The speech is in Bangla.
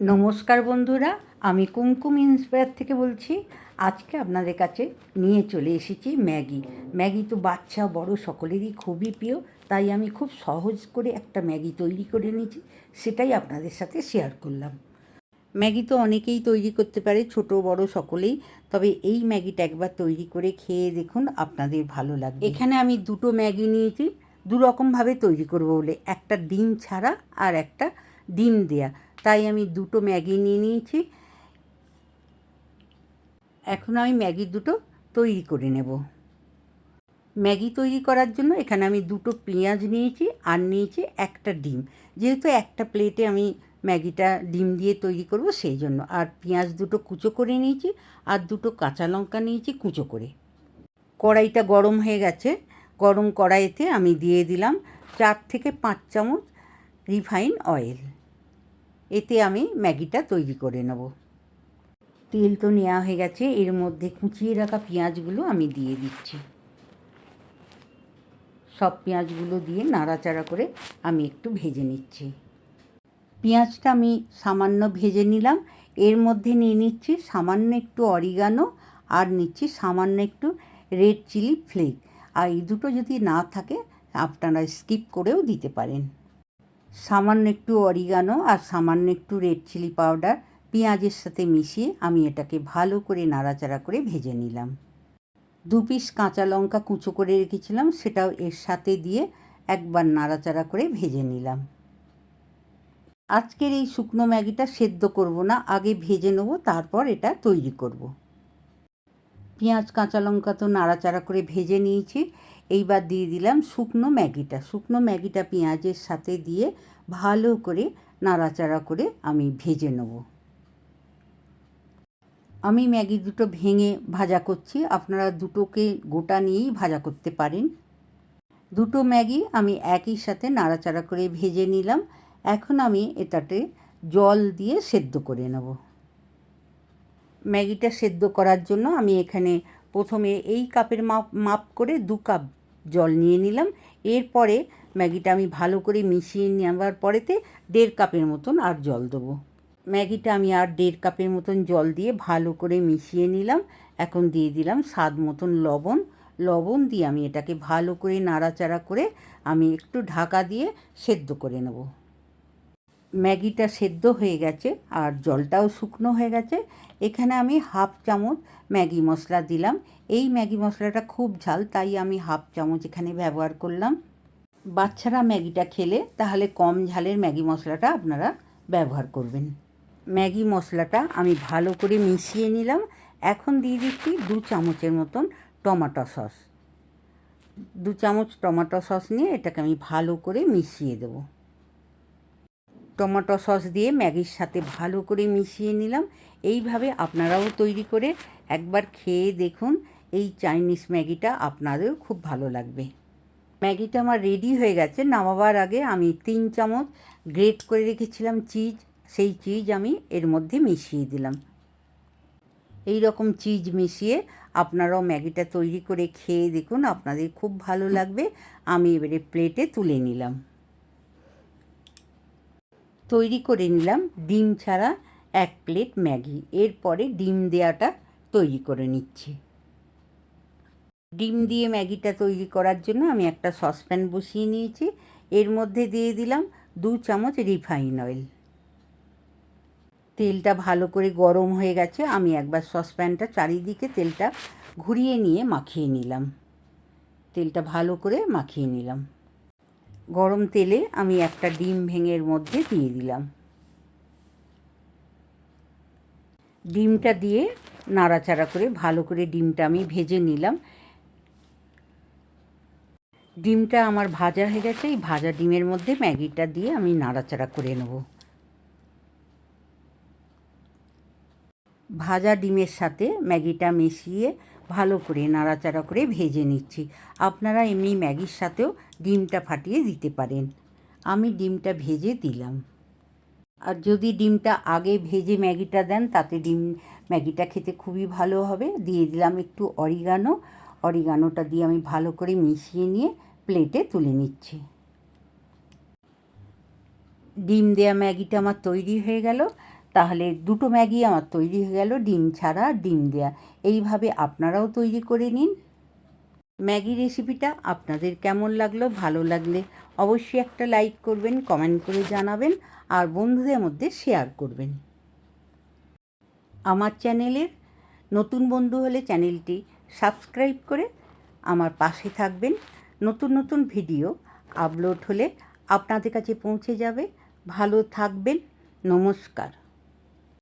নমস্কার বন্ধুরা, আমি কুমকুম ইন্সপায়ার থেকে বলছি। আজকে আপনাদের কাছে নিয়ে চলে এসেছি ম্যাগি। ম্যাগি তো বাচ্চা বড় সকলেরই খুবই প্রিয়, তাই আমি খুব সহজ করে একটা ম্যাগি তৈরি করে নিয়েছি, সেটাই আপনাদের সাথে শেয়ার করলাম। ম্যাগি তো অনেকেই তৈরি করতে পারে, ছোট বড় সকলেই, তবে এই ম্যাগিটা একবার তৈরি করে খেয়ে দেখুন, আপনাদের ভালো লাগবে। এখানে আমি দুটো ম্যাগি নিয়েছি, দু রকমভাবে তৈরি করব বলে, একটা ডিম ছাড়া আর একটা ডিম দেয়া, তাই আমি দুটো ম্যাগি নিয়ে নিয়েছি। এখন আমি ম্যাগি দুটো তৈরি করে নেব। ম্যাগি তৈরি করার জন্য এখানে আমি দুটো পেঁয়াজ নিয়েছি আর নিয়েছি একটা ডিম, যেহেতু একটা প্লেটে আমি ম্যাগিটা ডিম দিয়ে তৈরি করব সেই জন্য। আর পেঁয়াজ দুটো কুচো করে নিয়েছি আর দুটো কাঁচা লঙ্কা নিয়েছি কুচো করে। কড়াইটা গরম হয়ে গেছে, গরম কড়াইতে আমি দিয়ে দিলাম 4 থেকে 5 চামচ রিফাইন অয়েল। এতে আমি ম্যাগিটা তৈরি করে নেব। তেল তো নেওয়া হয়ে গেছে, এর মধ্যে কুচিয়ে রাখা পেঁয়াজগুলো আমি দিয়ে দিচ্ছি। সব পেঁয়াজগুলো দিয়ে নাড়াচাড়া করে আমি একটু ভেজে নিচ্ছি। পেঁয়াজটা আমি সামান্য ভেজে নিলাম। এর মধ্যে নিয়ে নিচ্ছি সামান্য একটু অরিগানো আর নিচ্ছি সামান্য একটু রেড চিলি ফ্লেক। আর এই দুটো যদি না থাকে আপনারা স্কিপ করেও দিতে পারেন। সামান্য একটু অরিগানো আর সামান্য একটু রেড চিলি পাউডার পেঁয়াজের সাথে মিশিয়ে আমি এটাকে ভালো করে নাড়াচাড়া করে ভেজে নিলাম। 2 পিস কাঁচা লঙ্কা কুচো করে রেখেছিলাম, সেটাও এর সাথে দিয়ে একবার নাড়াচাড়া করে ভেজে নিলাম। আজকের এই শুকনো ম্যাগিটা সেদ্ধ করব না, আগে ভেজে নেব, তারপর এটা তৈরি করব। পেঁয়াজ কাঁচা লঙ্কা তো নাড়াচাড়া করে ভেজে নিয়েছি। এইবার দিয়ে দিলাম শুকনো ম্যাগিটা। শুকনো ম্যাগিটা পেঁয়াজের সাথে দিয়ে ভালো করে নাড়াচাড়া করে আমি ভেজে নেব। আমি ম্যাগি দুটো ভেঙে ভাজা করছি, আপনারা দুটোকে গোটা নিয়েই ভাজা করতে পারেন। দুটো ম্যাগি আমি একই সাথে নাড়াচাড়া করে ভেজে নিলাম। এখন আমি এটাতে জল দিয়ে সেদ্ধ করে নেব। ম্যাগিটা সেদ্ধ করার জন্য আমি এখানে প্রথমে এই কাপের মাপ করে 2 কাপ জল নিয়ে নিলাম। এরপরে ম্যাগিটা আমি ভালো করে মিশিয়ে নেওয়ার পরেতে 1.5 কাপের মতন আর জল দেবো। ম্যাগিটা আমি আর 1.5 কাপের মতন জল দিয়ে ভালো করে মিশিয়ে নিলাম। এখন দিয়ে দিলাম স্বাদ মতন লবণ দিয়ে আমি এটাকে ভালো করে নাড়াচাড়া করে আমি একটু ঢাকা দিয়ে সেদ্ধ করে নেব। ম্যাগিটা সেদ্ধ হয়ে গেছে আর জলটাও শুকনো হয়ে গেছে। এখানে আমি 1/2 চামচ ম্যাগি মশলা দিলাম। এই ম্যাগি মশলাটা খুব ঝাল, তাই আমি 1/2 চামচ এখানে ব্যবহার করলাম। বাচ্চারা ম্যাগিটা খেলে তাহলে কম ঝালের ম্যাগি মশলাটা আপনারা ব্যবহার করবেন। ম্যাগি মশলাটা আমি ভালো করে মিশিয়ে নিলাম। এখন দিয়ে দিচ্ছি 2 চামচের মতন টমেটো সস। 2 চামচ টমেটো সস নিয়ে এটাকে আমি ভালো করে মিশিয়ে দেব। টমেটো সস দিয়ে ম্যাগির সাথে ভালো করে মিশিয়ে নিলাম। এইভাবে আপনারাও তৈরি করে একবার খেয়ে দেখুন, এই চাইনিজ ম্যাগিটা আপনাদেরও খুব ভালো লাগবে। ম্যাগিটা আমার রেডি হয়ে গেছে। নামাবার আগে আমি 3 চামচ গ্রেট করে রেখেছিলাম চিজ, সেই চিজ আমি এর মধ্যে মিশিয়ে দিলাম। এই রকম চিজ মিশিয়ে আপনারাও ম্যাগিটা তৈরি করে খেয়ে দেখুন, আপনাদের খুব ভালো লাগবে। আমি এবারে প্লেটে তুলে নিলাম। তৈরি করে নিলাম ডিম ছাড়া 1 প্লেট ম্যাগি। এরপরে ডিম দেওয়াটা তৈরি করে নিচ্ছি। ডিম দিয়ে ম্যাগিটা তৈরি করার জন্য আমি একটা সসপ্যান বসিয়ে নিয়েছি। এর মধ্যে দিয়ে দিলাম 2 চামচ রিফাইন অয়েল। তেলটা ভালো করে গরম হয়ে গেছে। আমি একবার সসপ্যানটা চারিদিকে তেলটা ঘুরিয়ে নিয়ে মাখিয়ে নিলাম। তেলটা ভালো করে মাখিয়ে নিলাম। গরম তেলে আমি একটা ডিম ভেঙে এর মধ্যে দিয়ে দিলাম। ডিমটা দিয়ে নাড়াচাড়া করে ভালো করে ডিমটা আমি ভেজে নিলাম। ডিমটা আমার ভাজা হয়ে গেছে। এই ভাজা ডিমের মধ্যে ম্যাগিটা দিয়ে আমি নাড়াচাড়া করে নেব। ভাজা ডিমের সাথে ম্যাগিটা মিশিয়ে ভালো করে নাড়াচাড়া করে ভেজে নিচ্ছি। আপনারা এমনি ম্যাগির সাথেও ডিমটা ফাটিয়ে দিতে পারেন। আমি ডিমটা ভেজে দিলাম। আর যদি ডিমটা আগে ভেজে ম্যাগিটা দেন তাতে ম্যাগিটা খেতে খুবই ভালো হবে। দিয়ে দিলাম একটু অরিগানোটা দিয়ে আমি ভালো করে মিশিয়ে নিয়ে প্লেটে তুলে নিচ্ছি। ডিম দেয়া ম্যাগিটা আমার তৈরি হয়ে গেল। তাহলে দুটো ম্যাগি আমার তৈরি হয়ে গেল, ডিম ছাড়া ডিম দেয়া। এইভাবে আপনারাও তৈরি করে নিন। ম্যাগি রেসিপিটা আপনাদের কেমন লাগলো? ভালো লাগলে অবশ্যই একটা লাইক করবেন, কমেন্ট করে জানাবেন আর বন্ধুদের মধ্যে শেয়ার করবেন। আমার চ্যানেলের নতুন বন্ধু হলে চ্যানেলটি সাবস্ক্রাইব করে আমার পাশে থাকবেন। নতুন নতুন ভিডিও আপলোড হলে আপনাদের কাছে পৌঁছে যাবে। ভালো থাকবেন। নমস্কার।